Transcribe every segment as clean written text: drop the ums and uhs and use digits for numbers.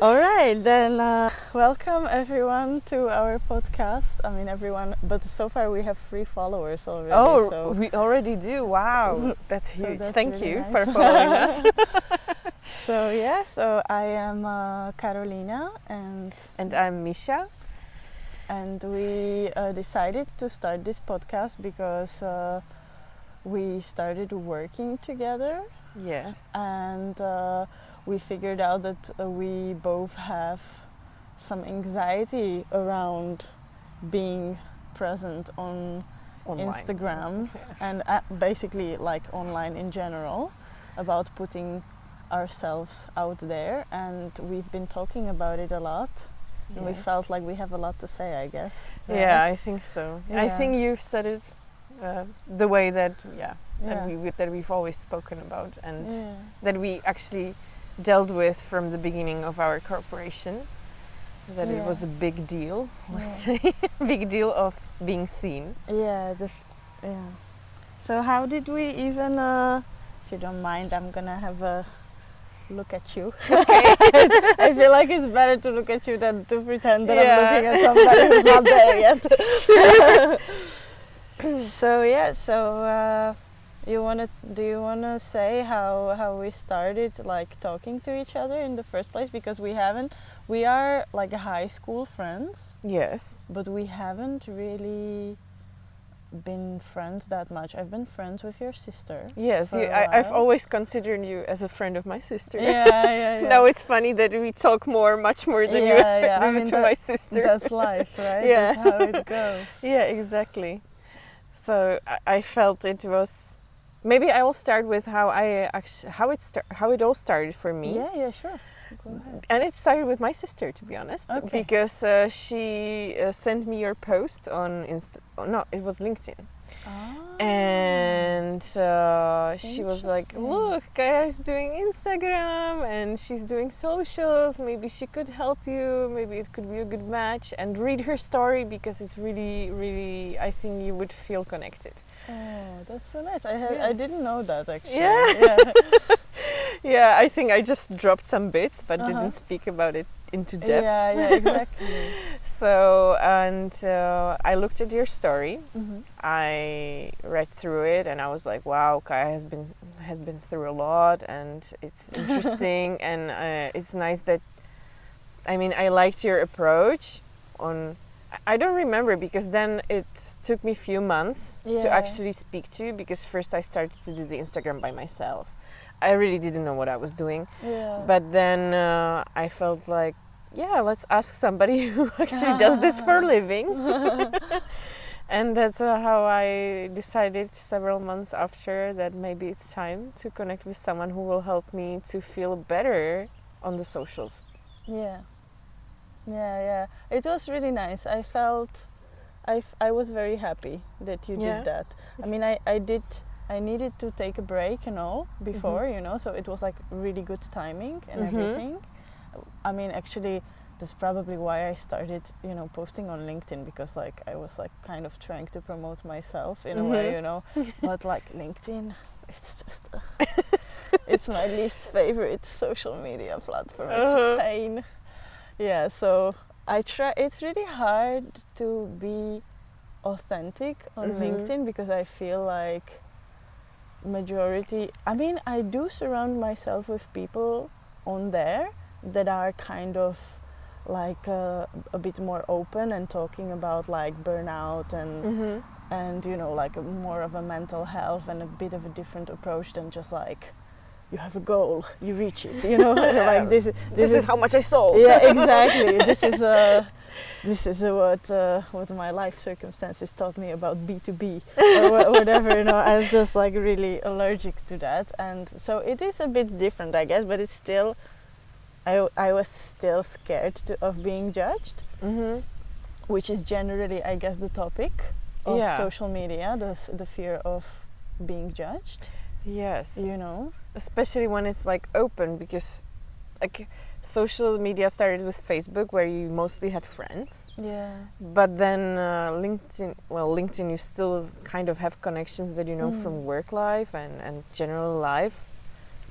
All right, then welcome everyone to our podcast. I mean everyone, but so far we have 3 followers already. Oh, so we already do. Wow, that's huge. that's Thank really you nice. for following us. So I am Carolina and I'm Míša. And we decided to start this podcast because we started working together. Yes. And we figured out that we both have some anxiety around being present on Online. Instagram and basically like online in general, about putting ourselves out there. And we've been talking about it a lot. And we felt like we have a lot to say, I guess. Right? Yeah, I think so. Yeah. I think you've said it the way that that we've always spoken about, and that we actually dealt with from the beginning of our cooperation. That it was a big deal, let's say, big deal of being seen. Yeah. So how did we even? If you don't mind, I'm gonna have a look at you. Okay. I feel like it's better to look at you than to pretend that I'm looking at somebody who's not there yet. Do you wanna say how we started like talking to each other in the first place? Because we are like high school friends. Yes. But we haven't really been friends that much. I've been friends with your sister. Yes, I've always considered you as a friend of my sister. Yeah. Now it's funny that we talk much more than you do to my sister. That's life, right? Yeah. That's how it goes. Yeah, exactly. So I felt it was. Maybe I will start with how it all started for me. Yeah, sure. Go ahead. And it started with my sister, to be honest, because she sent me your post on it was LinkedIn. Oh. And she was like, look, Kája is doing Instagram and she's doing socials, maybe she could help you, maybe it could be a good match, and read her story because it's really, really, I think you would feel connected. Oh, that's so nice. I didn't know that actually. Yeah. Yeah, I think I just dropped some bits but didn't speak about it into depth. Yeah, exactly. So, and I looked at your story. Mm-hmm. I read through it and I was like, wow, Kája has been through a lot, and it's interesting. And it's nice that, I mean, I liked your approach on. I don't remember, because then it took me a few months to actually speak to you, because first I started to do the Instagram by myself. I really didn't know what I was doing. Yeah. But then I felt like, let's ask somebody who actually does this for a living. And that's how I decided several months after that maybe it's time to connect with someone who will help me to feel better on the socials. Yeah. It was really nice. I felt I was very happy that you did that. I mean, I needed to take a break and all before, so it was like really good timing and everything. I mean, actually, that's probably why I started, posting on LinkedIn, because like I was like kind of trying to promote myself in a way, but like LinkedIn, it's just it's my least favorite social media platform. It's a pain. Yeah, so I try. It's really hard to be authentic on LinkedIn, because I feel like majority. I mean, I do surround myself with people on there that are kind of like a bit more open and talking about like burnout and like more of a mental health and a bit of a different approach than just like, you have a goal, you reach it, like this is how much I sold. Yeah, exactly. This is what my life circumstances taught me about B2B or whatever. I'm just like really allergic to that, and so it is a bit different, I guess. But it's still, I was still scared of being judged, which is generally, I guess, the topic of social media, the fear of being judged. Yes. Especially when it's like open, because like social media started with Facebook, where you mostly had friends. Yeah. But then LinkedIn, you still kind of have connections that you know from work life and general life.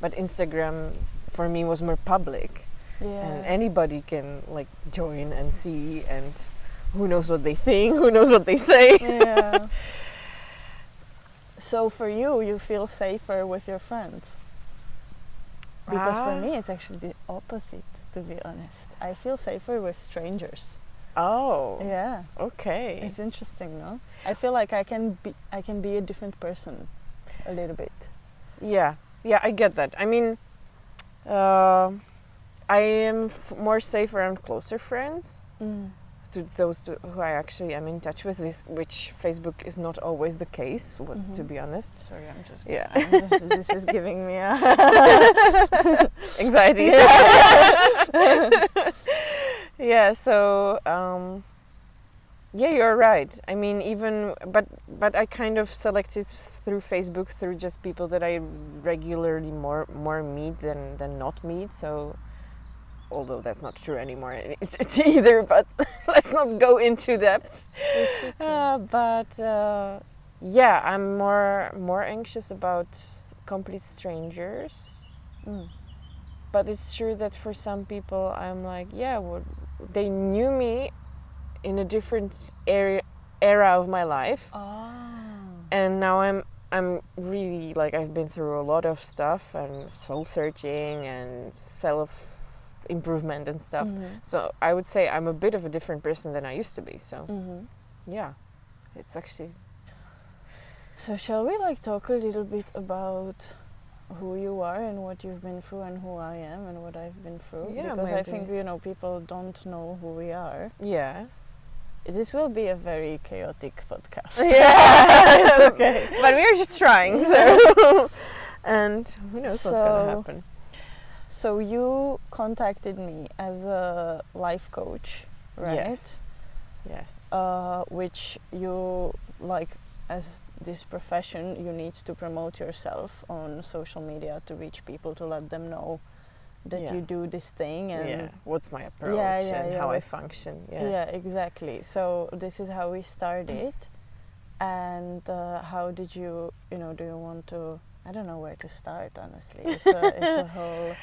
But Instagram, for me, was more public. and anybody can like join and see, and who knows what they think, who knows what they say. Yeah. So for you, you feel safer with your friends? Because for me, it's actually the opposite, to be honest. I feel safer with strangers. Oh. Yeah. Okay. It's interesting, no? I feel like I can be a different person a little bit. Yeah. Yeah, I get that. I mean, I am more safe around closer friends. To those who I actually am in touch with, which Facebook is not always the case, to be honest. Sorry, I'm just... Yeah. This is giving me a... anxiety. Yeah, so... yeah, you're right. I mean, but I kind of selected through Facebook through just people that I regularly more meet than not meet, so... Although that's not true anymore it's either, but let's not go into depth. Okay. Yeah, I'm more anxious about complete strangers. But it's true that for some people I'm like, yeah, well, they knew me in a different era of my life. And now I'm really like, I've been through a lot of stuff and soul searching and self improvement and stuff. So I would say I'm a bit of a different person than I used to be. So yeah, it's actually... So shall we like talk a little bit about who you are and what you've been through and who I am and what I've been through? Yeah, because maybe. I think, people don't know who we are. Yeah. This will be a very chaotic podcast. Yeah. It's okay. But we're just trying, so... And who knows what's gonna happen. So you contacted me as a life coach, right? Yes. Which you, like, as this profession, you need to promote yourself on social media to reach people, to let them know that you do this thing. And what's my approach and how I function. Yes. Yeah, exactly. So this is how we started. And how did you, do you want to... I don't know where to start, honestly. It's a whole...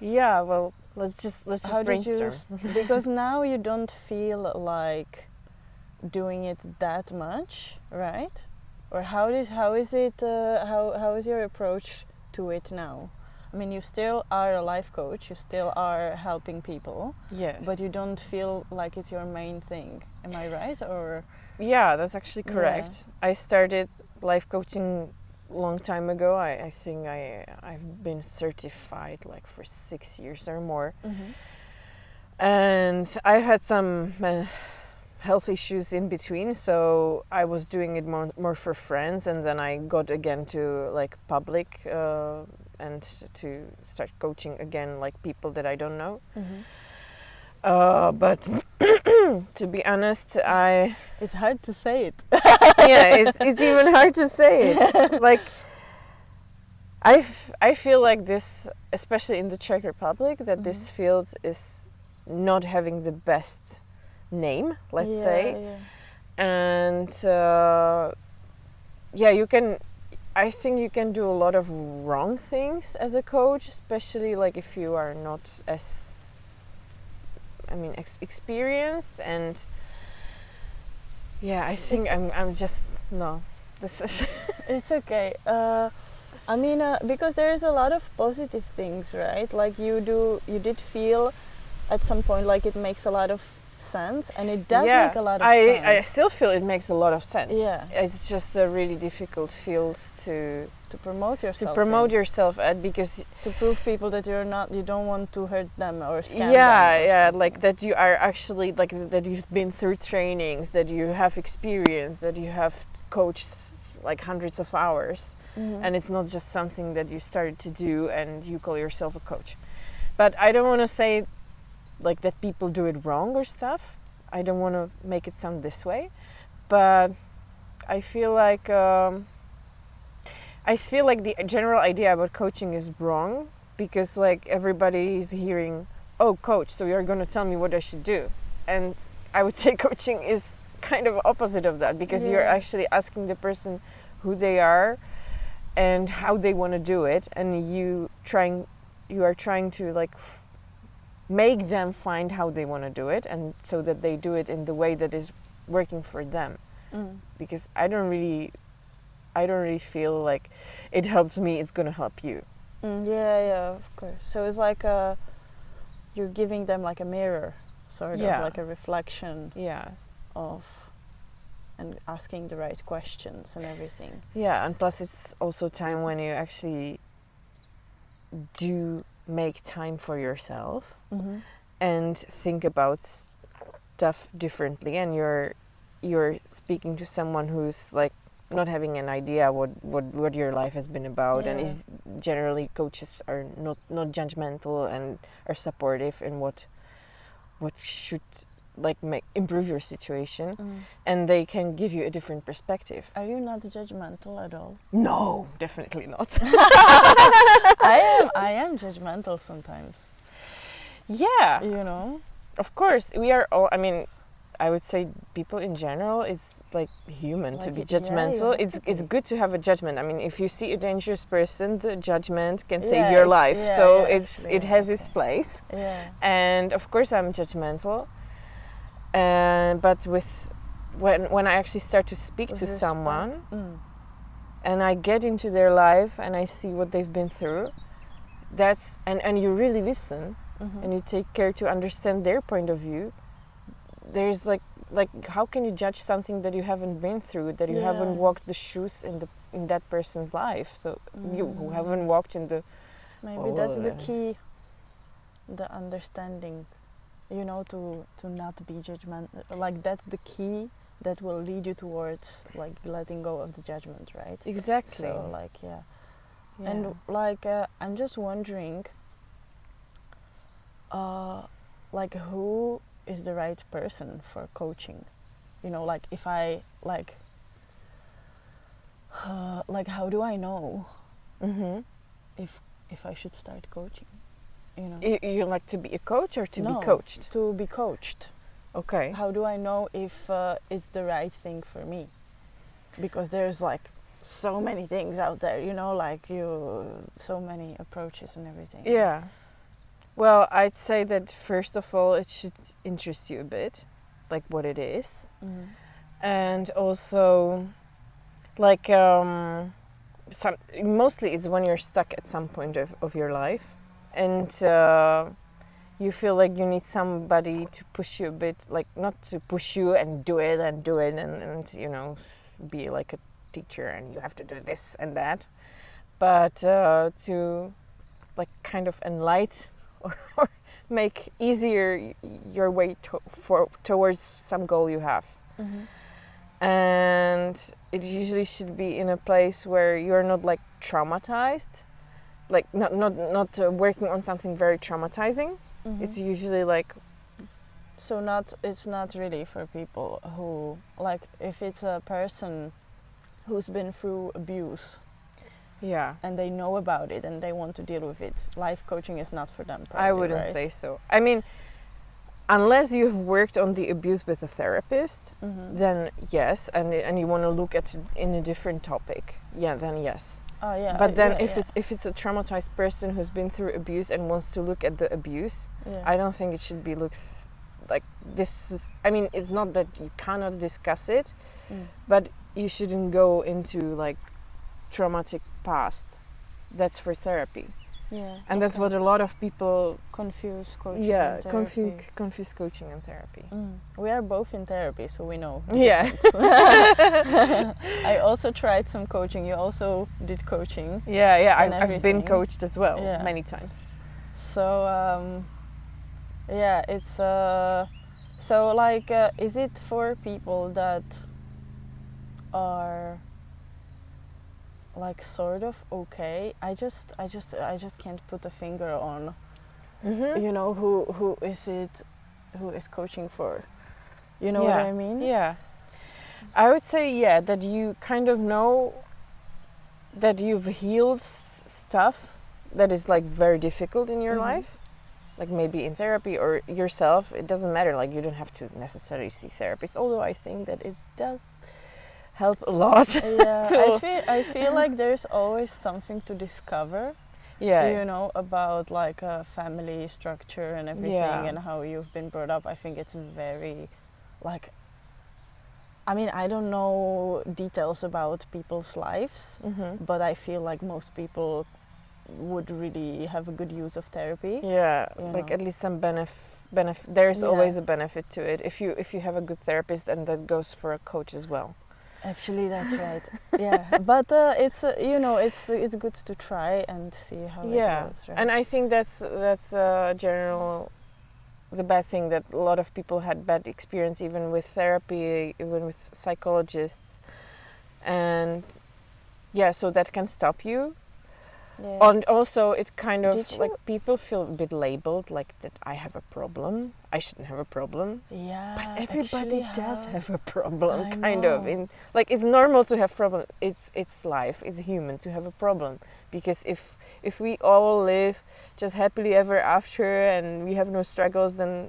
Yeah, well, let's just brainstorm. Because now you don't feel like doing it that much, right? Or how is your approach to it now? I mean, you still are a life coach, you still are helping people. Yes. But you don't feel like it's your main thing. Am I right? Or... Yeah, that's actually correct. Yeah. I started life coaching long time ago. I think I've been certified like for 6 years or more. And I had some health issues in between, so I was doing it more for friends, and then I got again to like public and to start coaching again like people that I don't know. But to be honest, it's hard to say it. Yeah, it's even hard to say it. Like, I feel like this, especially in the Czech Republic, that this field is not having the best name, let's say. Yeah. And I think you can do a lot of wrong things as a coach, especially like if you are not as experienced. And yeah, I think I'm just no. This is it's okay. Because there's a lot of positive things, right? Like you did feel at some point like it makes a lot of sense, and it does make a lot of sense. I still feel it makes a lot of sense. Yeah, it's just a really difficult field to promote yourself. To promote yourself at, because to prove people that you don't want to hurt them or scam them. Yeah, like that you are actually like that you've been through trainings, that you have experience, that you have coached like hundreds of hours, and it's not just something that you started to do and you call yourself a coach. But I don't want to say like that people do it wrong or stuff. I don't want to make it sound this way, but I feel like the general idea about coaching is wrong, because like everybody is hearing, oh, coach, so you're going to tell me what I should do. And I would say coaching is kind of opposite of that, because you're actually asking the person who they are and how they want to do it, and you are trying to like make them find how they want to do it, and so that they do it in the way that is working for them. Because I don't really feel like it helps me, it's gonna help you. Yeah, of course. So it's like you're giving them like a mirror, sort of like a reflection of, and asking the right questions and everything. Yeah, and plus it's also time when you actually do make time for yourself and think about stuff differently, and you're speaking to someone who's like not having an idea what your life has been about, and is generally coaches are not judgmental and are supportive in what should like improve your situation, and they can give you a different perspective. Are you not judgmental at all? No, definitely not. I am judgmental sometimes. Yeah, you know, of course we are all. I mean, I would say people in general, it's like human to be judgmental. It's good to have a judgment. I mean, if you see a dangerous person, the judgment can save your life. So it has its place. Yeah. And of course I'm judgmental. But when I actually start to speak to someone and I get into their life and I see what they've been through, that's and you really listen and you take care to understand their point of view. There's like how can you judge something that you haven't been through, that you haven't walked the shoes in that person's life? So you who haven't walked in the maybe that's the key, the understanding, you know, to not be judgmental. Like that's the key that will lead you towards like letting go of the judgment, right? Exactly. So like and like I'm just wondering like who is the right person for coaching, you know, like if I like how do I know if I should start coaching, you know? You like to be a coach or to be coached? To be coached. Okay. How do I know if it's the right thing for me? Because there's like so many things out there, you know, like so many approaches and everything. Yeah. Well, I'd say that first of all, it should interest you a bit, like what it is. And also, like, mostly it's when you're stuck at some point of your life and you feel like you need somebody to push you a bit, like not to push you and do it and you know, be like a teacher and you have to do this and that, but to like kind of enlighten or make easier your way towards some goal you have. And it usually should be in a place where you're not like traumatized, like not working on something very traumatizing. It's usually like it's not really for people who, like, if it's a person who's been through abuse and they know about it and they want to deal with it, life coaching is not for them, probably, I wouldn't say so. I mean, unless you've worked on the abuse with a therapist, then yes, and you want to look at in a different topic, then yes. But then if it's a traumatized person who's been through abuse and wants to look at the abuse, I don't think it should be looked like this is, I mean, it's not that you cannot discuss it, but you shouldn't go into like traumatic past. That's for therapy. And that's what a lot of people confuse coaching and therapy. Confuse coaching and therapy. We are both in therapy, so we know. I also tried some coaching. You also did coaching. I've been coached as well many times. So it's so like is it for people that are like sort of okay? I just can't put a finger on you know who is coaching for, you know what I mean? I would say that you kind of know that you've healed stuff that is like very difficult in your life, like maybe in therapy or yourself. It doesn't matter, like you don't have to necessarily see therapists, although I think that it does help a lot. I feel like there's always something to discover. you know, about like a family structure and everything and how you've been brought up. I think it's very, like, I mean, I don't know details about people's lives, but I feel like most people would really have a good use of therapy. Yeah, like at least some benefit. There's always a benefit to it. If you have a good therapist, and that goes for a coach as well. Actually, that's right. Yeah, but it's you know, it's good to try and see how it goes. Right? And I think that's general. The bad thing that a lot of people had bad experience even with therapy, even with psychologists, and so that can stop you. Yeah. And also it kind of like people feel a bit labeled like that I have a problem. I shouldn't have a problem. Yeah. But everybody does have a problem, kind of. In like it's normal to have problems. It's life. It's human to have a problem, because if we all live just happily ever after and we have no struggles, then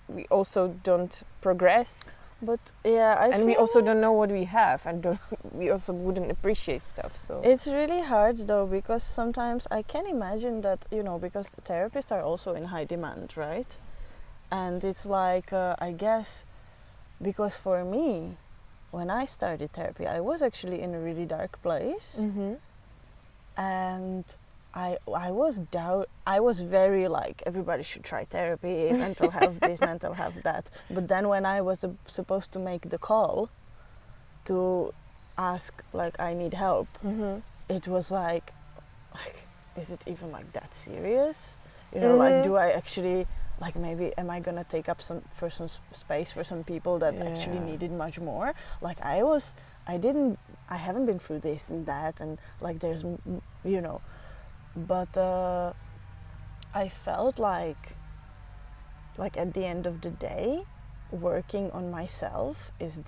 we also don't progress. But we also don't know what we have, and we also wouldn't appreciate stuff. So it's really hard though, because sometimes I can imagine that, you know, because therapists are also in high demand, right? And it's like I guess because for me, when I started therapy, I was actually in a really dark place, and I was very like, everybody should try therapy, mental health this, mental health that. But then when I was supposed to make the call to ask, like, I need help, it was like, is it even like that serious? You know, like, do I actually, like, maybe am I gonna take up some space for some people that actually needed much more? Like I haven't been through this and that, and like there's, you know. But I felt like at the end of the day, working on myself is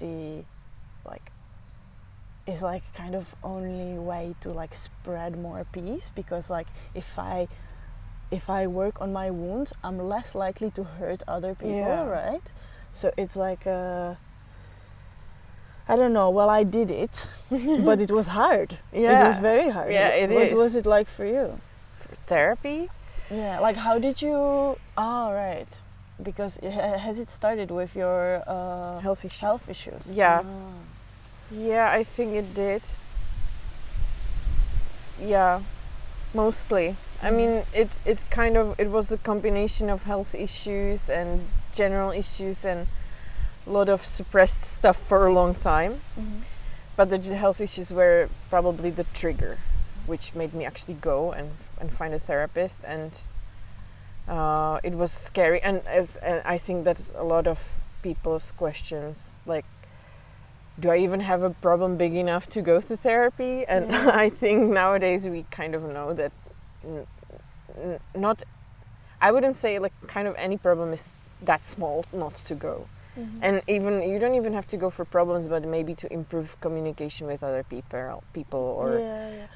kind of only way to like spread more peace, because like if I work on my wounds, I'm less likely to hurt other people, right? So it's like I don't know. Well, I did it, but it was hard. Yeah. It was very hard. Yeah, it is. What was it like for you? For therapy? Yeah, like how did you... Oh, right. Because has it started with your... health issues. Yeah. Oh. Yeah, I think it did. Yeah, mostly. I mean, it was a combination of health issues and general issues and a lot of suppressed stuff for a long time. But the health issues were probably the trigger, which made me actually go and find a therapist. And it was scary. And I think that's a lot of people's questions, like, do I even have a problem big enough to go to therapy? And I think nowadays we kind of know that not, I wouldn't say like kind of any problem is that small not to go. And even you don't even have to go for problems, but maybe to improve communication with other people or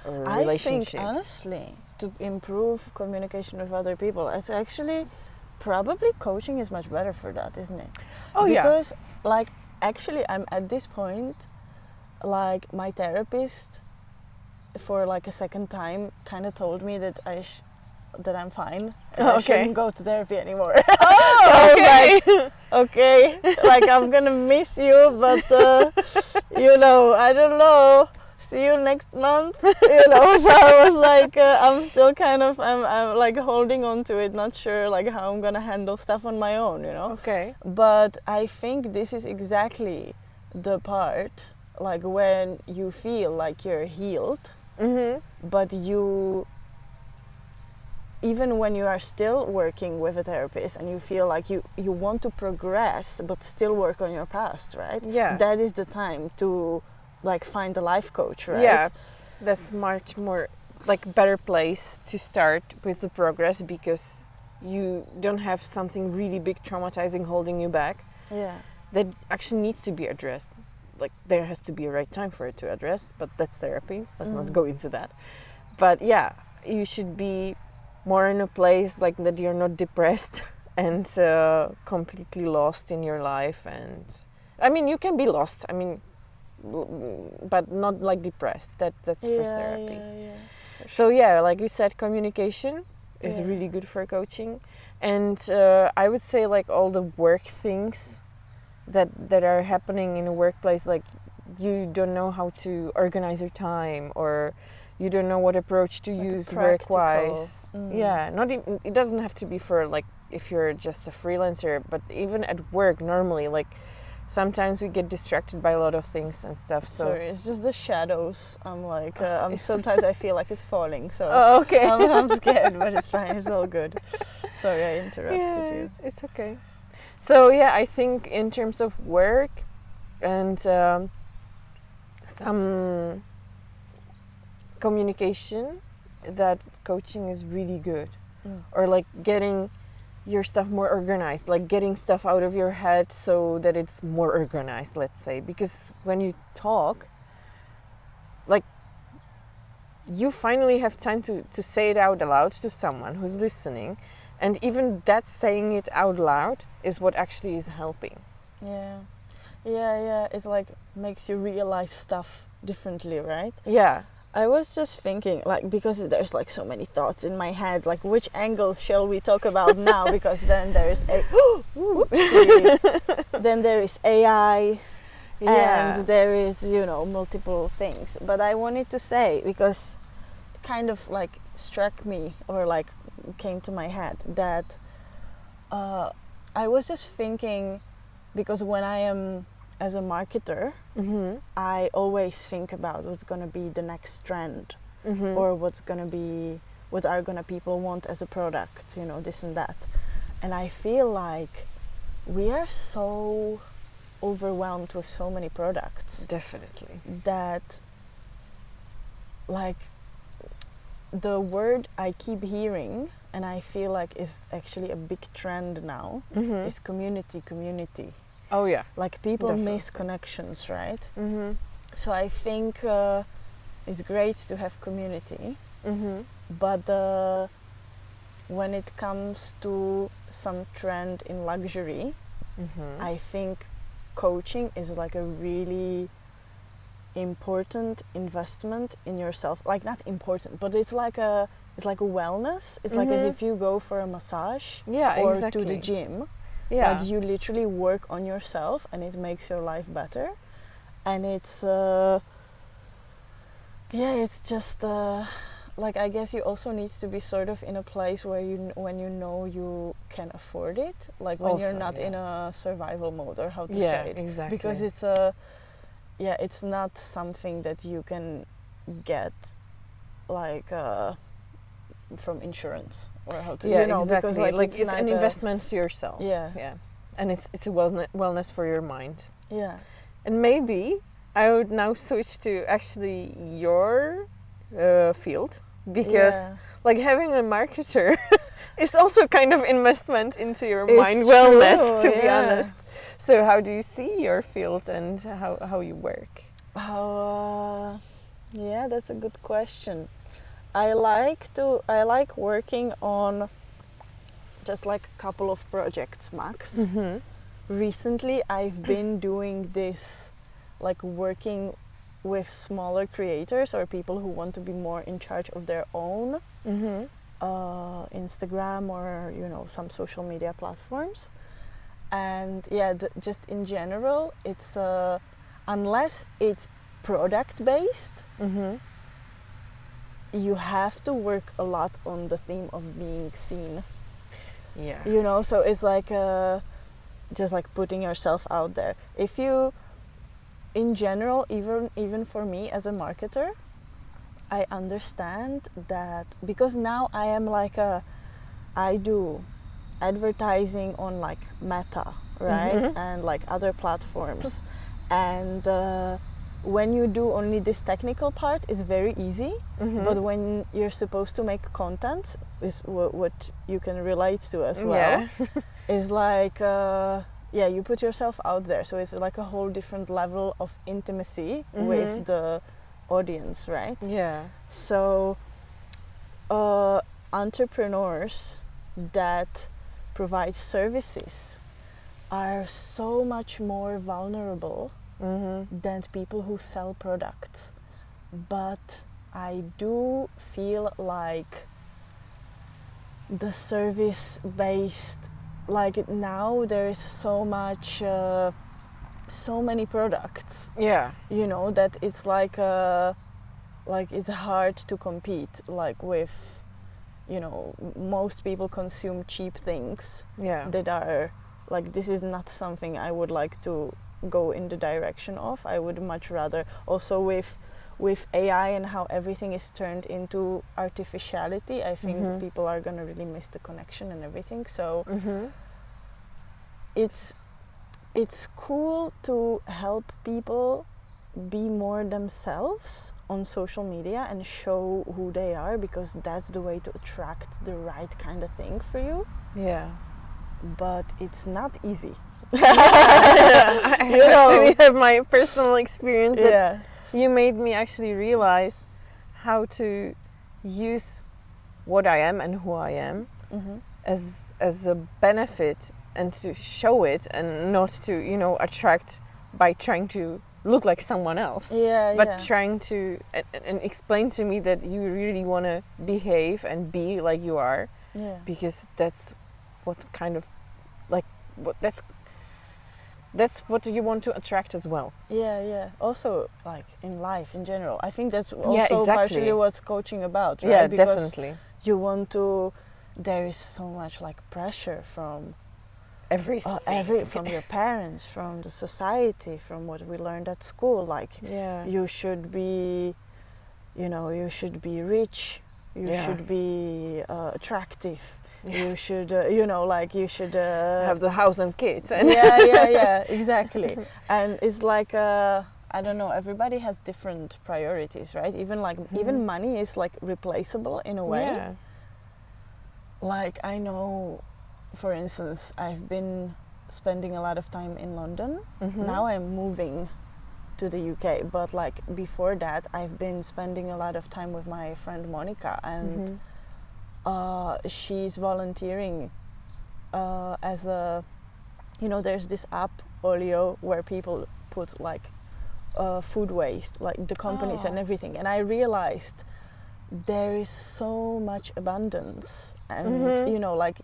relationships. I think honestly, to improve communication with other people, it's actually probably coaching is much better for that, isn't it? Oh, because like actually I'm at this point, like my therapist for like a second time kind of told me that that I'm fine and I shouldn't go to therapy anymore. Oh, so okay. Like, okay, like I'm gonna miss you, but you know, I don't know. See you next month. You know, so I was like, I'm still kind of, I'm like holding on to it, not sure like how I'm gonna handle stuff on my own, you know. Okay. But I think this is exactly the part, like when you feel like you're healed, but you. Even when you are still working with a therapist and you feel like you want to progress but still work on your past, right? Yeah. That is the time to like find a life coach, right? Yeah. That's much more like better place to start with the progress, because you don't have something really big traumatizing holding you back. Yeah. That actually needs to be addressed. Like there has to be a right time for it to address, but that's therapy. Let's not go into that. But yeah, you should be more in a place like that you're not depressed and completely lost in your life. And I mean, you can be lost, I mean, but not like depressed. That's for therapy. So yeah, like you said, communication is really good for coaching. And I would say like all the work things that are happening in a workplace, like you don't know how to organize your time, or you don't know what approach to like use work-wise. Yeah, it doesn't have to be for like if you're just a freelancer, but even at work normally, like sometimes we get distracted by a lot of things and stuff. So sorry, it's just the shadows. I'm like, sometimes I feel like it's falling. So okay. I'm scared, but it's fine. It's all good. Sorry, I interrupted you. It's okay. So yeah, I think in terms of work and some communication, that coaching is really good. Or like getting your stuff more organized, like getting stuff out of your head so that it's more organized, let's say. Because when you talk, like you finally have time to say it out loud to someone who's listening, and even that saying it out loud is what actually is helping. Yeah, it's like makes you realize stuff differently, right? Yeah. I was just thinking, like, because there's like so many thoughts in my head, like which angle shall we talk about now? Because then there is then there is AI, and there is, you know, multiple things. But I wanted to say, because it kind of like struck me, or like came to my head, that I was just thinking, because when I am as a marketer, I always think about what's gonna be the next trend, or what are gonna people want as a product, you know, this and that. And I feel like we are so overwhelmed with so many products. Definitely. That, like, the word I keep hearing, and I feel like is actually a big trend now, is community. Oh yeah. Like people Definitely. miss connections, right? So I think it's great to have community, but when it comes to some trend in luxury, I think coaching is like a really important investment in yourself. Like, not important, but it's like a wellness. It's like as if you go for a massage or to the gym. Yeah. Like you literally work on yourself, and it makes your life better. And it's it's just like, I guess you also need to be sort of in a place where when you know you can afford it, like when also, you're not in a survival mode, or how to say it. Exactly. Because it's it's not something that you can get like from insurance, or how to you know, exactly. because like it's an investment to yourself. Yeah. And it's a wellness for your mind. Yeah. And maybe I would now switch to actually your field, because like having a marketer is also kind of investment into your mind wellness, to be honest. So how do you see your field and how you work? Yeah, that's a good question. I like working on just like a couple of projects max. Recently I've been doing this, like working with smaller creators or people who want to be more in charge of their own Instagram, or, you know, some social media platforms. And just in general, it's unless it's product based, you have to work a lot on the theme of being seen. Yeah. You know, so it's like just like putting yourself out there. If you, in general, even for me as a marketer, I understand that, because now I am like I do advertising on like Meta, right? And like other platforms. And when you do only this technical part, it's very easy. But when you're supposed to make content, is what you can relate to as well, is like you put yourself out there, so it's like a whole different level of intimacy with the audience, right? So entrepreneurs that provide services are so much more vulnerable than people who sell products. But I do feel like the service-based, like now there is so much, so many products. Yeah. You know, that it's like it's hard to compete, like with, you know, most people consume cheap things that are like, this is not something I would like to go in the direction of. I would much rather, also with AI and how everything is turned into artificiality, I think people are gonna really miss the connection and everything. So it's cool to help people be more themselves on social media and show who they are, because that's the way to attract the right kind of thing for you. Yeah. But it's not easy. I actually have my personal experience that you made me actually realize how to use what I am and who I am as a benefit, and to show it, and not to, you know, attract by trying to look like someone else, but trying to and explain to me that you really want to behave and be like you are, because that's what kind of like what that's what you want to attract as well. Also, like in life in general, I think that's also partially what's coaching about, right? Because definitely you want to, there is so much like pressure from everything, from your parents, from the society, from what we learned at school, like you should be, you know, you should be rich, you should be attractive, you should you know, like you should have the house and kids and exactly. And it's like I don't know, everybody has different priorities, right? Even like even money is like replaceable in a way. Like I know, for instance, I've been spending a lot of time in London. Now I'm moving to the UK, but like before that I've been spending a lot of time with my friend Monica, and she's volunteering as a, you know, there's this app Olio where people put like food waste, like the companies and everything, and I realized there is so much abundance, and you know, like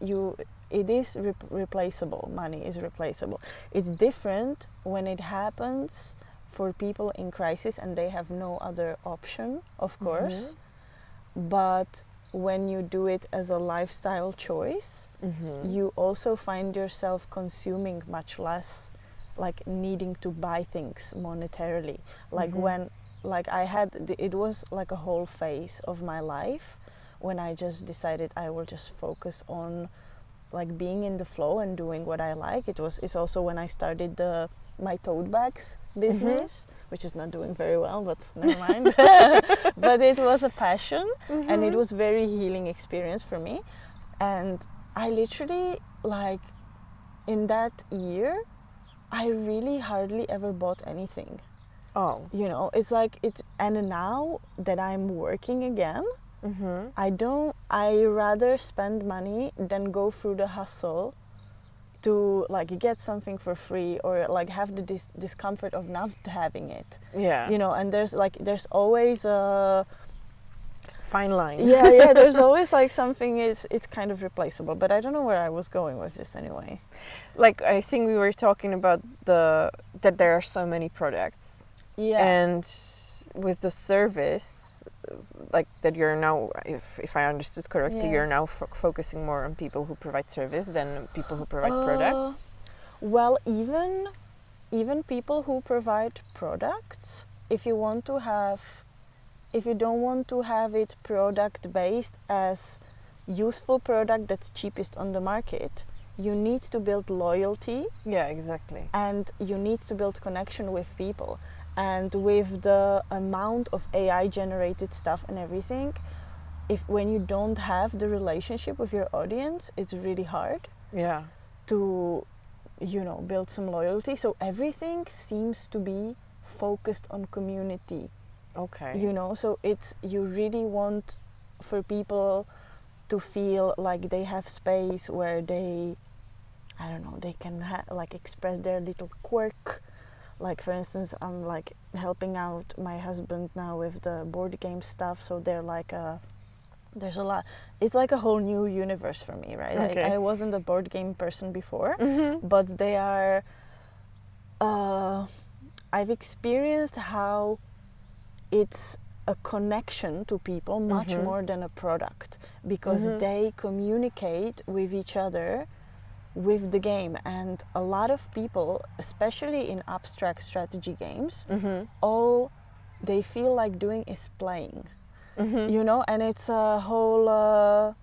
it is replaceable. Money is replaceable. It's different when it happens for people in crisis and they have no other option, of course. But when you do it as a lifestyle choice, you also find yourself consuming much less, like needing to buy things monetarily. Like when, like I had, it was like a whole phase of my life when I just decided I will just focus on like being in the flow and doing what I like. It's also when I started my tote bags business, which is not doing very well, but never mind. But it was a passion, and it was very healing experience for me. And I literally, like in that year, I really hardly ever bought anything. You know, it's like and now that I'm working again, I rather spend money than go through the hustle to like get something for free, or like have the discomfort of not having it. You know, and there's always a fine line. There's always like something it's kind of replaceable, but I don't know where I was going with this anyway. Like I think we were talking about that there are so many products. And with the service, like that you're now, if I understood correctly, you're now focusing more on people who provide service than people who provide products? Well, even people who provide products, if you don't want to have it product based as useful product that's cheapest on the market, you need to build loyalty. Exactly. And you need to build connection with people. And with the amount of AI generated stuff and everything, when you don't have the relationship with your audience, it's really hard to, you know, build some loyalty. So everything seems to be focused on community. You know, so you really want for people to feel like they have space where they, I don't know, they can like express their little quirk. like for instance, I'm like helping out my husband now with the board game stuff, so they're like there's a lot. It's like a whole new universe for me, right? Okay. I wasn't a board game person before, Mm-hmm. but they are. I've experienced how it's a connection to people much Mm-hmm. more than a product, because Mm-hmm. they communicate with each other with the game, and a lot of people, especially in abstract strategy games, Mm-hmm. all they feel like doing is playing, Mm-hmm. you know, and it's a whole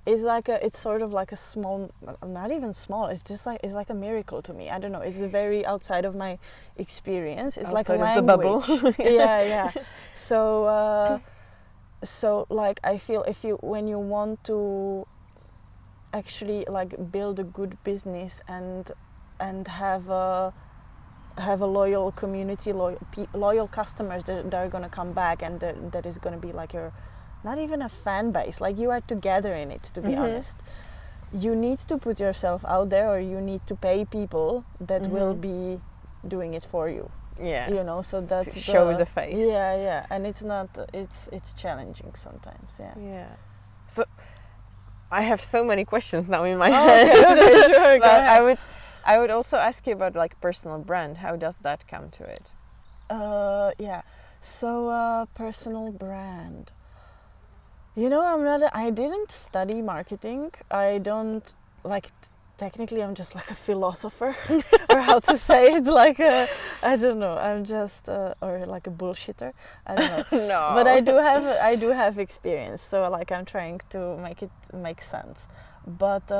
it's sort of like a small, not even small, it's just like, it's like a miracle to me. I don't know, it's very outside of my experience. It's like a Outside of language. the bubble. Yeah. So like I feel when you want to actually like build a good business and have a loyal community, loyal customers that are going to come back, and that is going to be like your, not even a fan base, like you are together in it, to be Mm-hmm. honest. You need to put yourself out there, or you need to pay people that Mm-hmm. will be doing it for you, Yeah. you know, so To that's show the face. Yeah, and it's not, it's challenging sometimes. Yeah. So I have so many questions now in my Oh, head. okay, sure, go But ahead. I would also ask you about like personal brand. How does that come to it? So personal brand. You know, I didn't study marketing. I don't, like, technically I'm just like a philosopher, or how to say it, like I don't know, I'm just, or like a bullshitter, I don't know. No. But I do have experience, so like I'm trying to make it make sense. But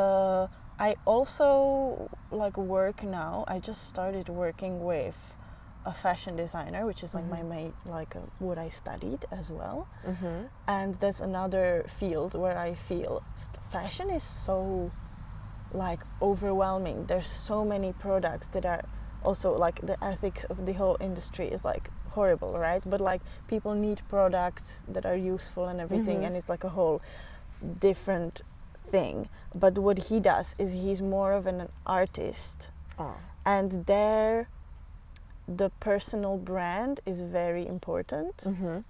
I also like work now. I just started working with a fashion designer, which is like my main, like what I studied as well. Mm-hmm. And that's another field where I feel fashion is so like overwhelming. There's so many products that are also like, the ethics of the whole industry is like horrible, right? But like people need products that are useful and everything, and it's like a whole different thing. But what he does is he's more of an artist, and the personal brand is very important,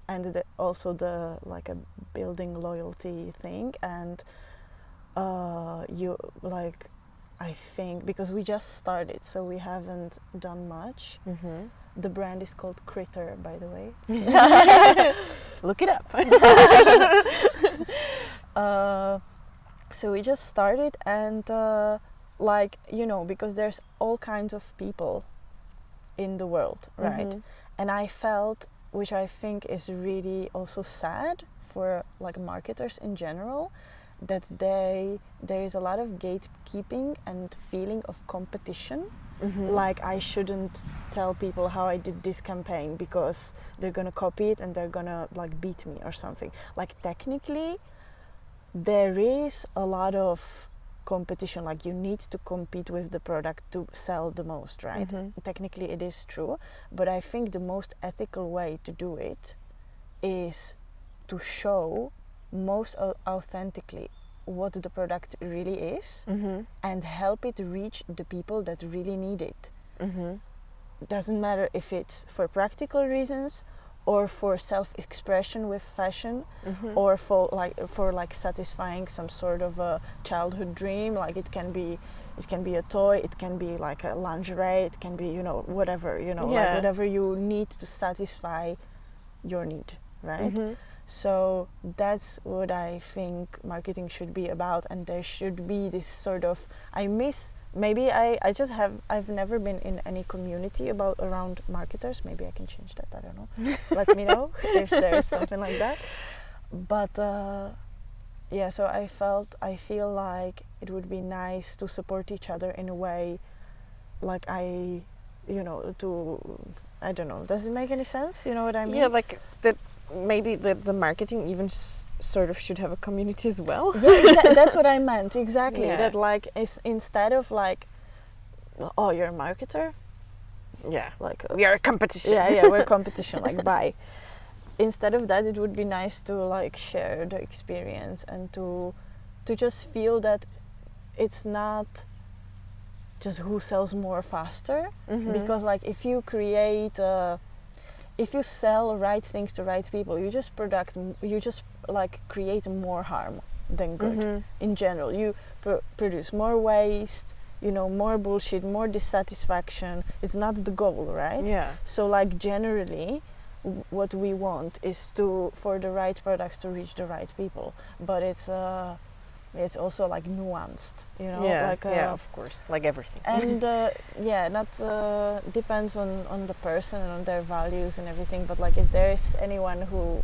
and also the like a building loyalty thing. And you like, I think, because we just started, so we haven't done much. The brand is called Critter, by the way. Look it up. So we just started, and like, you know, because there's all kinds of people in the world, right? And I felt, which I think is really also sad for like marketers in general, that there is a lot of gatekeeping and feeling of competition. Like I shouldn't tell people how I did this campaign because they're gonna copy it and they're gonna like beat me or something. Like technically there is a lot of competition, like you need to compete with the product to sell the most, right? Technically it is true, but I think the most ethical way to do it is to show most authentically what the product really is, and help it reach the people that really need it. Doesn't matter if it's for practical reasons or for self-expression with fashion, or for like satisfying some sort of a childhood dream. Like it can be a toy, it can be like a lingerie, it can be, you know, whatever, you know, like whatever you need to satisfy your need, right? So that's what I think marketing should be about, and there should be this sort of, I've never been in any community around marketers. Maybe I can change that, I don't know. Let me know if there's something like that. But yeah, so I feel like it would be nice to support each other in a way, like I don't know, does it make any sense? You know what I mean? Yeah, like that. Maybe the marketing even sort of should have a community as well. Yeah, that's what I meant, exactly. Yeah. That like is, instead of like, oh, you're a marketer, like We are a competition. yeah, we're competition, like bye. Instead of that, it would be nice to like share the experience and to just feel that it's not just who sells more faster. Because like if you create if you sell right things to right people, you just like create more harm than good. In general, you produce more waste, you know, more bullshit, more dissatisfaction. It's not the goal, right? Yeah. So like generally what we want is for the right products to reach the right people, but it's also like nuanced, you know. Like of course, like everything. And not depends on the person and on their values and everything. But like if there is anyone who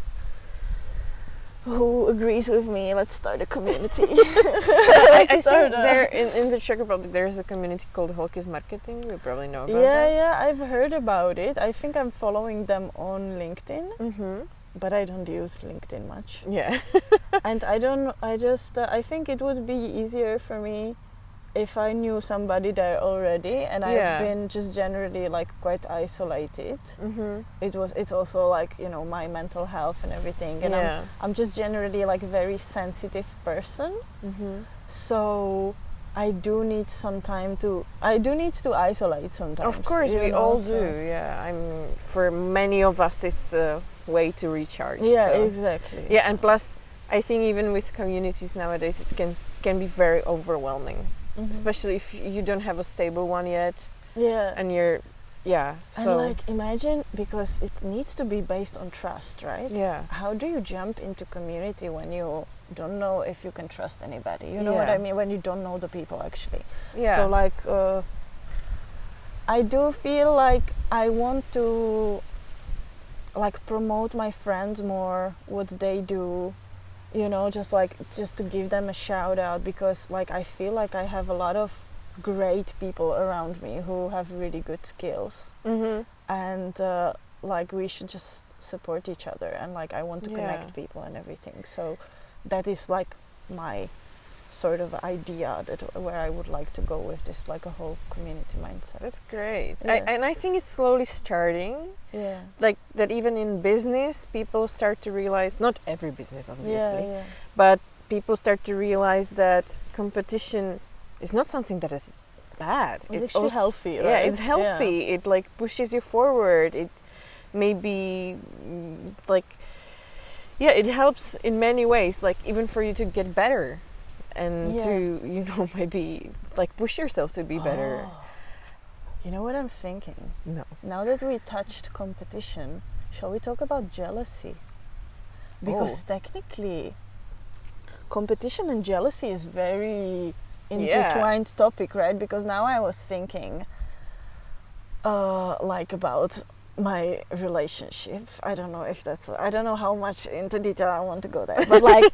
agrees with me, let's start a community. I think there in the Czech Republic there is a community called jakjsmenatom. You probably know about that. Yeah, I've heard about it. I think I'm following them on LinkedIn. But I don't use LinkedIn much. Yeah. And I think it would be easier for me if I knew somebody there already, and I've been just generally like quite isolated. It's also like, you know, my mental health and everything, and I'm just generally like a very sensitive person. So I do need to isolate sometimes. Of course, we all do. Yeah, for many of us it's a way to recharge. Yeah, so. Exactly. Yeah, and plus I think even with communities nowadays it can be very overwhelming, especially if you don't have a stable one yet. Yeah. And you're and like imagine, because it needs to be based on trust, right? Yeah. How do you jump into community when you don't know if you can trust anybody? You know what I mean? When you don't know the people actually. Yeah. So like I do feel like I want to like promote my friends more, what they do, you know, just to give them a shout out, because like I feel like I have a lot of great people around me who have really good skills, and like we should just support each other, and like I want to connect people and everything. So that is like my sort of idea where I would like to go with this, like a whole community mindset. That's great. And I think it's slowly starting. Yeah. Like that even in business people start to realize, not every business obviously, but people start to realize that competition is not something that is bad. It's actually also healthy, right? Yeah, it's healthy. Yeah. It like pushes you forward. It maybe it helps in many ways, like even for you to get better and to, you know, maybe like push yourself to be better. You know what I'm thinking? No. Now that we touched competition, shall we talk about jealousy? Because technically competition and jealousy is very intertwined topic, right? Because now I was thinking like about my relationship. I don't know how much into detail I want to go there, but like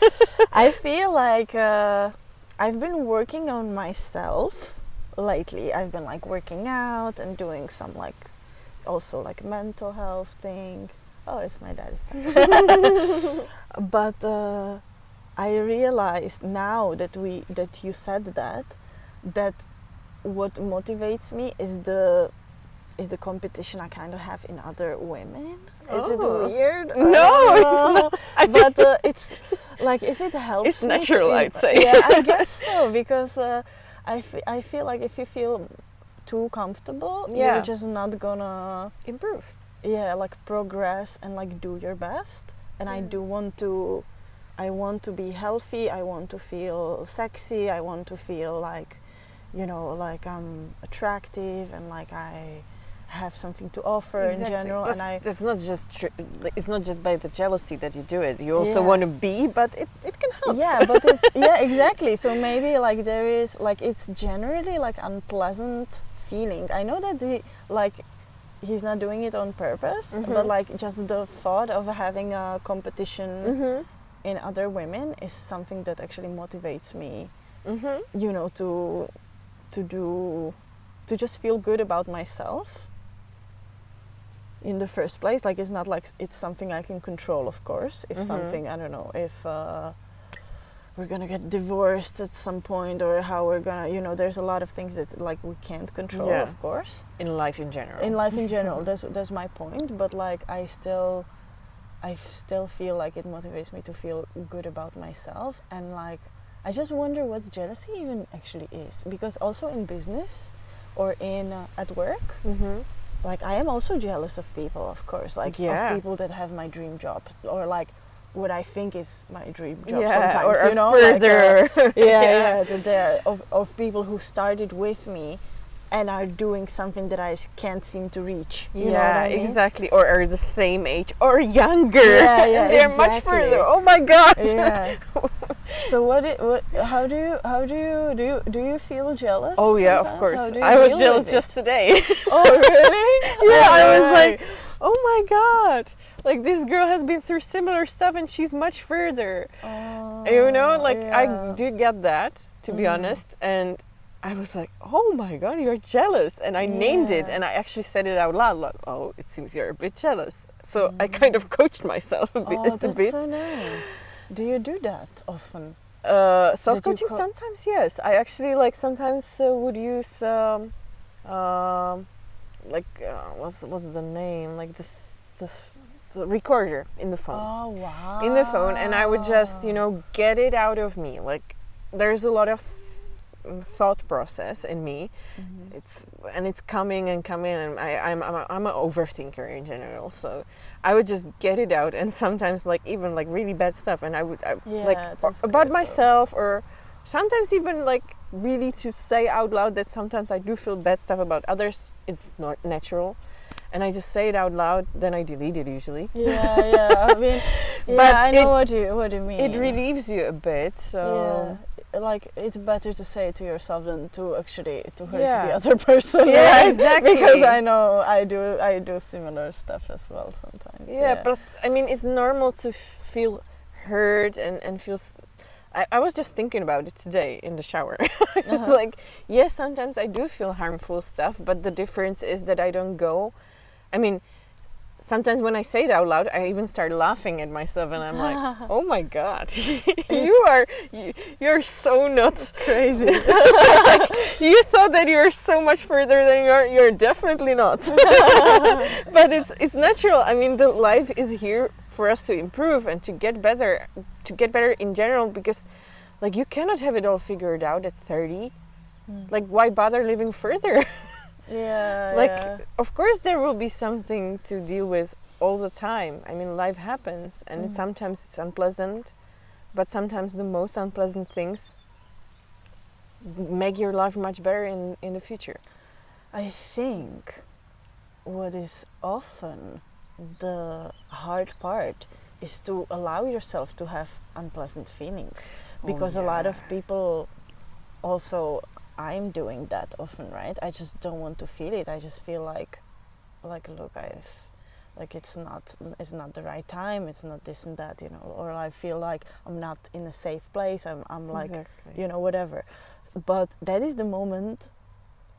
I feel like I've been working on myself lately. I've been like working out and doing some like also like mental health thing. Oh, it's my daddy's time. But I realized now that you said that what motivates me is the competition I kind of have in other women. Is it weird? No, but it's like if it helps. It's natural, I'd say. Yeah, I guess so, because I feel like if you feel too comfortable, you're just not gonna improve. Yeah, like progress and like do your best. And I want to be healthy. I want to feel sexy. I want to feel like, you know, like I'm attractive and like I have something to offer in general. Plus, and it's not just it's not just by the jealousy that you do it. You also want to be, but it can help. Yeah, but it's exactly. So maybe like there is like it's generally like unpleasant feeling. I know that he's not doing it on purpose, but like just the thought of having a competition in other women is something that actually motivates me. You know, to just feel good about myself in the first place. Like it's not like it's something I can control, of course. If something, I don't know, if we're gonna get divorced at some point, or how we're gonna, you know, there's a lot of things that like we can't control, of course. In life in general. That's my point. But like I still feel like it motivates me to feel good about myself. And like I just wonder what jealousy even actually is, because also in business or in at work. Like I am also jealous of people, of course, like of people that have my dream job, or like what I think is my dream job sometimes, or you know, further. Like, of people who started with me and are doing something that I can't seem to reach. You know what I mean? Exactly. Or are the same age or younger. Yeah, they're much further. Oh my God. Yeah. So how do you feel jealous? Oh yeah, sometimes? of course. How do you I was deal jealous with just today. Oh really? Yeah, I was like, oh my God. Like this girl has been through similar stuff and she's much further. You know, like I do get that, to be honest. And I was like, oh my God, you're jealous. And I named it, and I actually said it out loud, like, oh, it seems you're a bit jealous. So I kind of coached myself a bit. Oh, that's so nice. Do you do that often? Self-coaching sometimes, yes. I actually like sometimes would use what's the name? Like the recorder in the phone. Oh wow. In the phone, and I would just, you know, get it out of me. Like there's a lot of thought process in me. It's coming and I'm an overthinker in general, so I would just get it out, and sometimes like even like really bad stuff, and I would like about myself, or sometimes even like really to say out loud that sometimes I do feel bad stuff about others. It's not natural, and I just say it out loud, then I delete it usually. I mean, but I know what you mean. It relieves you a bit, so like it's better to say it to yourself than to actually to hurt the other person. Yeah, right? exactly. Because I know I do similar stuff as well sometimes. Yeah, but I mean it's normal to feel hurt and feel. I was just thinking about it today in the shower. It's like, yes, sometimes I do feel harmful stuff, but the difference is that I don't go. I mean, sometimes when I say it out loud, I even start laughing at myself, and I'm like, "Oh my God, you're so not crazy. Like, you thought that you're so much further than you're definitely not." But it's natural. I mean, the life is here for us to improve and to get better in general, because like you cannot have it all figured out at 30. Like why bother living further? Of course there will be something to deal with all the time. I mean, life happens, and sometimes it's unpleasant, but sometimes the most unpleasant things make your life much better in the future. I think what is often the hard part is to allow yourself to have unpleasant feelings, because a lot of people also, I'm doing that often, right? I just don't want to feel it. I just feel like look, it's not the right time, it's not this and that, you know, or I feel like I'm not in a safe place, I'm like, you know, whatever. But that is the moment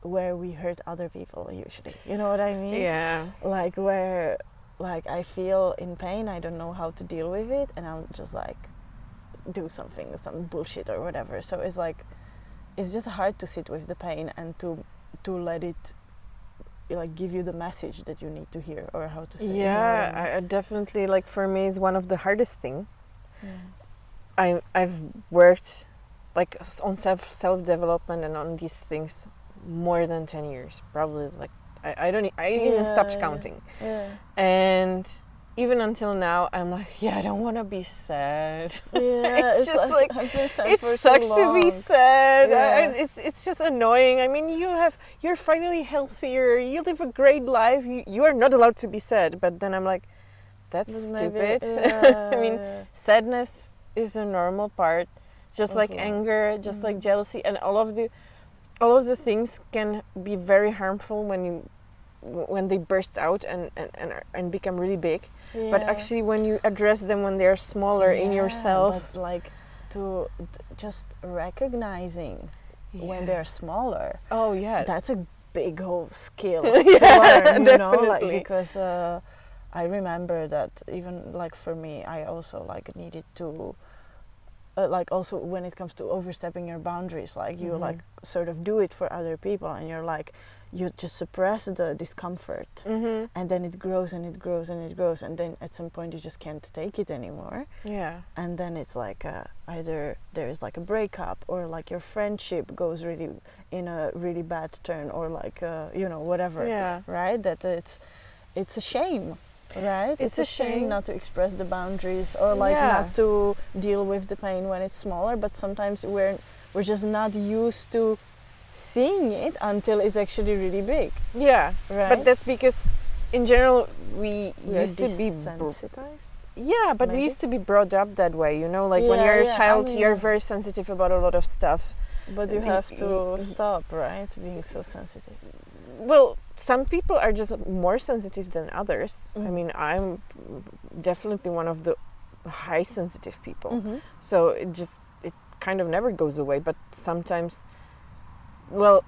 where we hurt other people usually, you know what I mean? Yeah. Like where like I feel in pain, I don't know how to deal with it, and I'll just like do some bullshit or whatever. So it's like it's just hard to sit with the pain and to let it like give you the message that you need to hear, or how to say. I definitely, like for me, is one of the hardest thing. I've worked like on self development and on these things more than 10 years, probably. Like I even stopped counting. And even until now, I'm like, I don't want to be sad. It's just like I've been sad it for sucks so long. To be sad. It's just annoying. I mean, you're finally healthier. You live a great life. You are not allowed to be sad. But then I'm like, that's stupid. I mean, sadness is a normal part, just like anger, just like jealousy, and all of the things can be very harmful when they burst out and become really big. But actually when you address them when they're smaller in yourself, but like to just recognizing when they're smaller, that's a big whole skill to learn, you know, like, because I remember that even like for me, I also like needed to like also when it comes to overstepping your boundaries, like you like sort of do it for other people, and you're like, you just suppress the discomfort, and then it grows and it grows and it grows, and then at some point you just can't take it anymore. Yeah. And then it's like either there is like a breakup, or like your friendship goes really in a really bad turn, or like you know, whatever. Yeah. Right? That it's a shame. Right? It's a shame not to express the boundaries, or like not to deal with the pain when it's smaller, but sometimes we're just not used to seeing it until it's actually really big. Yeah, right. But that's because in general we used to be desensitized. Yeah, but maybe? we used to be brought up that way, you know, like when you're a child, you're very sensitive about a lot of stuff. But you have to stop, right, being so sensitive. Well, some people are just more sensitive than others. I mean, I'm definitely one of the high sensitive people. So it kind of never goes away, but sometimes, well,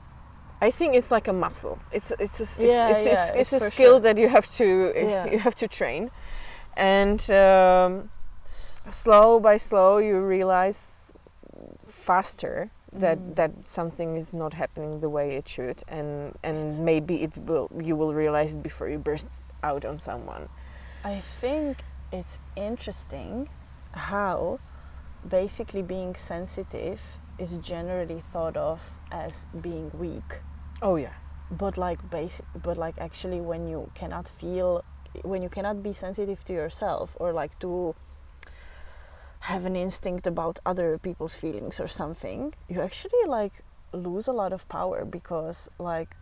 I think it's like a muscle. It's a skill that you have to train, and slow by slow you realize faster that something is not happening the way it should, and maybe you will realize it before you burst out on someone. I think it's interesting how basically being sensitive is generally thought of as being weak. Oh yeah. But actually when you cannot be sensitive to yourself, or like to have an instinct about other people's feelings or something, you actually like lose a lot of power, because like,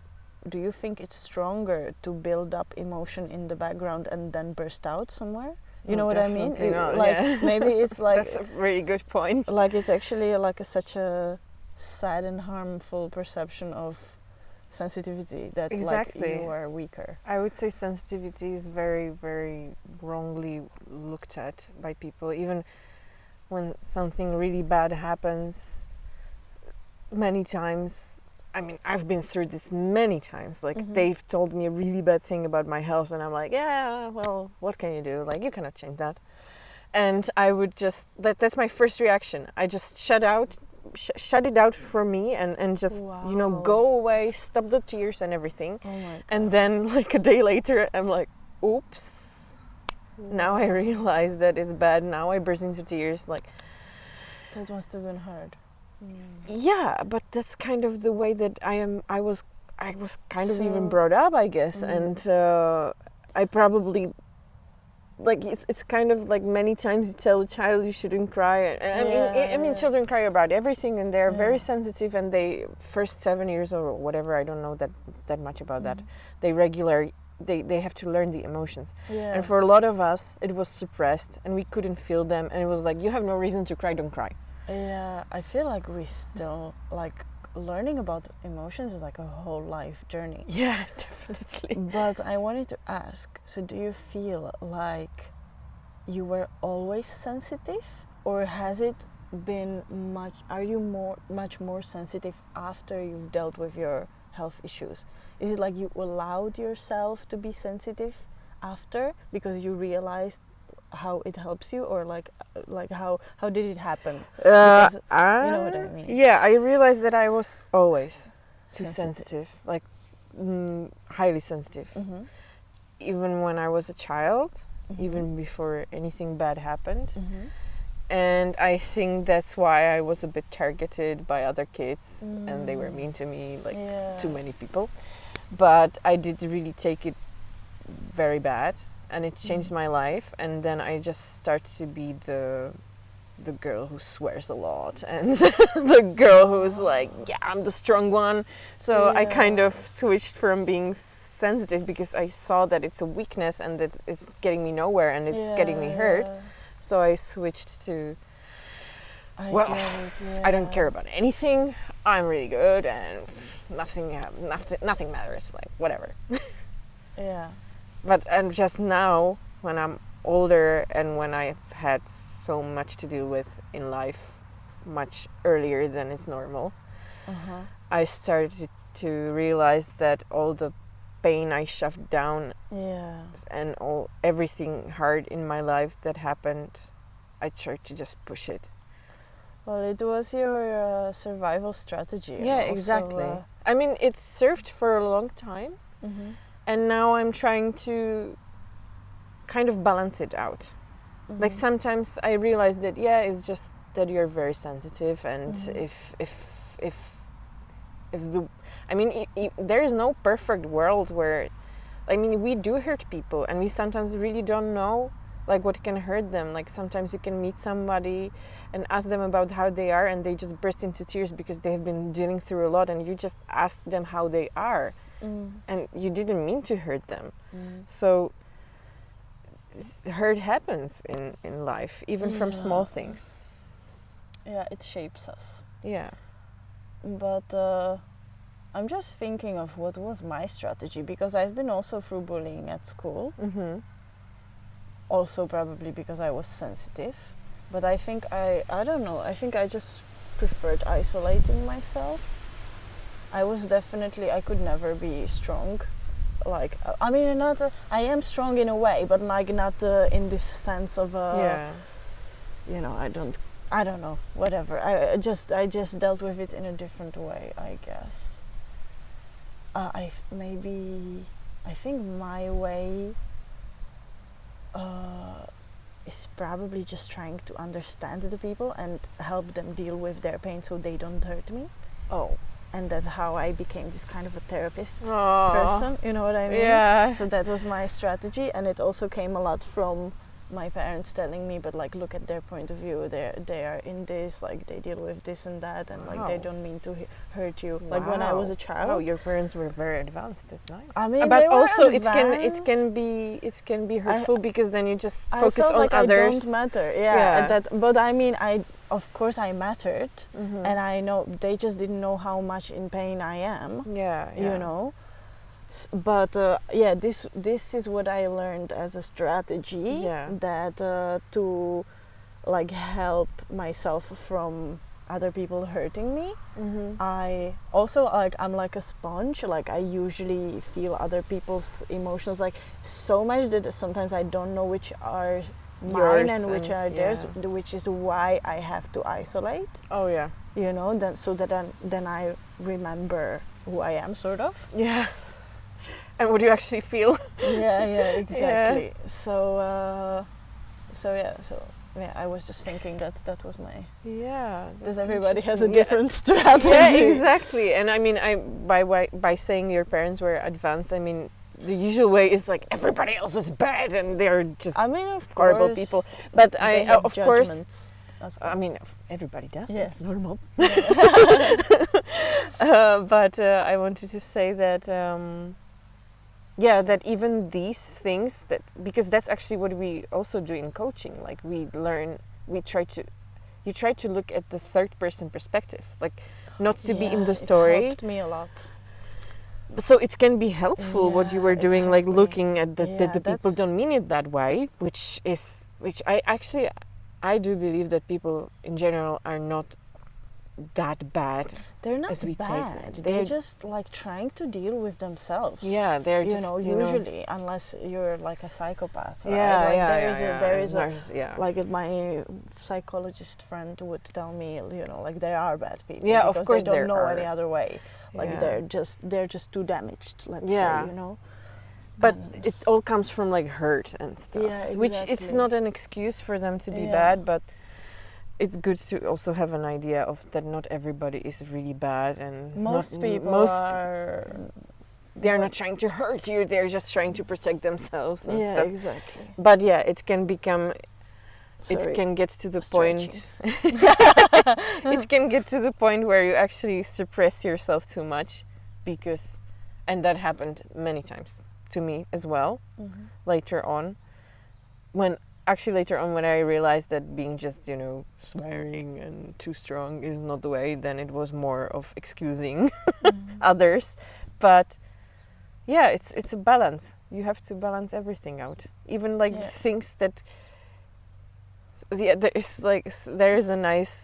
do you think it's stronger to build up emotion in the background and then burst out somewhere? You know what I mean? Not, like maybe it's like that's a really good point. Like it's actually like such a sad and harmful perception of sensitivity that like you are weaker. I would say sensitivity is very, very wrongly looked at by people. Even when something really bad happens, many times, I mean, I've been through this many times. Like, they've told me a really bad thing about my health, and I'm like, yeah, well, what can you do? Like, you cannot change that. And I would just, that's my first reaction. I just shut it out for me, and just, you know, go away, stop the tears and everything. Oh my God. And then, like, a day later, I'm like, oops. Now I realize that it's bad. Now I burst into tears. Like, that must have been hard. Yeah, but that's kind of the way that I was kind of even brought up, I guess. And I probably, like, it's kind of like many times you tell a child you shouldn't cry, and I mean children cry about everything, and they're very sensitive, and they first 7 years or whatever, I don't know that much about that, they have to learn the emotions. And for a lot of us it was suppressed, and we couldn't feel them, and it was like, you have no reason to cry, don't cry. Yeah, I feel like we still, like, learning about emotions is like a whole life journey. Yeah, definitely. But I wanted to ask, so do you feel like you were always sensitive, or has it been are you much more sensitive after you've dealt with your health issues? Is it like you allowed yourself to be sensitive after because you realized how it helps you, or like how did it happen? Because, you know what I mean? Yeah, I realized that I was always too sensitive, like highly sensitive. Even when I was a child, even before anything bad happened. And I think that's why I was a bit targeted by other kids, and they were mean to me, like too many people. But I did really take it very bad, and it changed my life. And then I just started to be the girl who swears a lot, and the girl who's like, yeah, I'm the strong one. So I kind of switched from being sensitive, because I saw that it's a weakness and that it's getting me nowhere and it's getting me hurt. So I switched to, I don't care about anything. I'm really good, and nothing matters. Like, whatever. But just now, when I'm older and when I've had so much to deal with in life, much earlier than is normal, I started to realize that all the pain I shoved down and everything hard in my life that happened, I tried to just push it. Well, it was your survival strategy. Yeah, also, exactly. I mean, it served for a long time, and now I'm trying to kind of balance it out. Like sometimes I realize that it's just that you're very sensitive, and if the, I mean, there is no perfect world where, I mean, we do hurt people, and we sometimes really don't know like what can hurt them. Like sometimes you can meet somebody and ask them about how they are, and they just burst into tears because they have been dealing through a lot, and you just ask them how they are, and you didn't mean to hurt them. So hurt happens in life, even from small things. Yeah, it shapes us. Yeah. But I'm just thinking of what was my strategy, because I've been also through bullying at school. Also probably because I was sensitive. But I think I don't know, I think I just preferred isolating myself. I could never be strong. Like, I mean, I am strong in a way, but like not in this sense of you know, I don't know, whatever. I just dealt with it in a different way, I guess. I think my way is probably just trying to understand the people and help them deal with their pain so they don't hurt me. Oh. And that's how I became this kind of a therapist person, you know what I mean? Yeah. So that was my strategy, and it also came a lot from my parents telling me, but like, look at their point of view, they are in this, like they deal with this and that, and like they don't mean to hurt you. Like when I was a child. Oh, your parents were very advanced. That's nice. I mean, but they were also advanced. it can be hurtful because then you just focus I felt on like others. I don't matter. Yeah. But I mean, of course I mattered, and I know they just didn't know how much in pain I am. Yeah. You know. But this is what I learned as a strategy, that to like help myself from other people hurting me. I also, like, I'm like a sponge. Like I usually feel other people's emotions like so much that sometimes I don't know which are mine and which are theirs, which is why I have to isolate. Oh yeah. You know, then I remember who I am, sort of. Yeah. And what do you actually feel? Yeah, exactly. So I was just thinking that was my... Yeah. That everybody has a different strategy. Yeah, exactly. And I mean, by saying your parents were advanced, I mean, the usual way is like everybody else is bad and they're just horrible people. But of course, I mean, everybody does. Yes. It's normal. But I wanted to say that, that even these things, because that's actually what we also do in coaching. Like you try to look at the third person perspective, like not to be in the story. It helped me a lot. So it can be helpful what you were doing, like looking at that the people don't mean it that way, which I do believe that people in general are not that bad. They're not as we bad. Take They're just like trying to deal with themselves. Yeah, they're just, usually, unless you're like a psychopath, right? Yeah, there is like my psychologist friend would tell me, like there are bad people. Yeah, because of course they don't know are. any other way. Like they're just too damaged, let's say, But it all comes from like hurt and stuff. Yeah, exactly. Which it's not an excuse for them to be bad, but it's good to also have an idea of that not everybody is really bad, and most people are. They're not trying to hurt you; they're just trying to protect themselves. And stuff. Exactly. But it can become. It can get to the point. It can get to the point where you actually suppress yourself too much, and that happened many times to me as well. Later on, when I realized that being just swearing and too strong is not the way, then it was more of excusing others. But it's a balance. You have to balance everything out, even like things that. There is a nice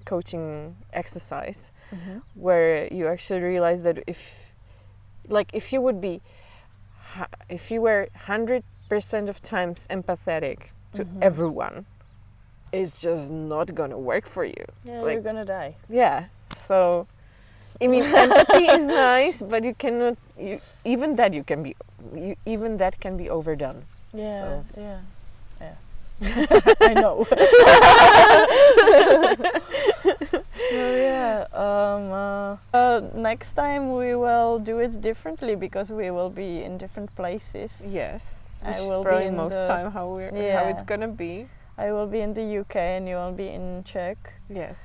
coaching exercise where you actually realize that if you were 100% of times empathetic to everyone, it's just not gonna work for you. Yeah, Like, you're gonna die. yeah. So, I mean, empathy is nice, but you cannot. Even that can be overdone. Yeah, So. yeah. I know. So yeah, next time we will do it differently because we will be in different places. Yes, I which will is be probably in most the- time how it's gonna be. I will be in the UK and you will be in Czech. Yes.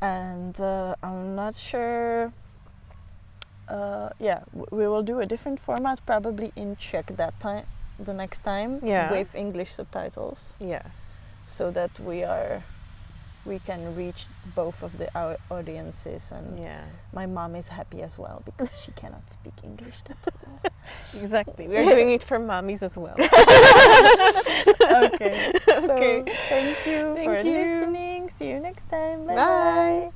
And I'm not sure. We will do a different format, probably in Czech that time, the next time, Yeah. with English subtitles, Yeah. so that we can reach both of the audiences. And Yeah. my mom is happy as well because she cannot speak English that well. Exactly. We're doing it for mommies as well. Okay. So, Okay. thank you Thank for you. listening. See you next time. Bye Bye. bye.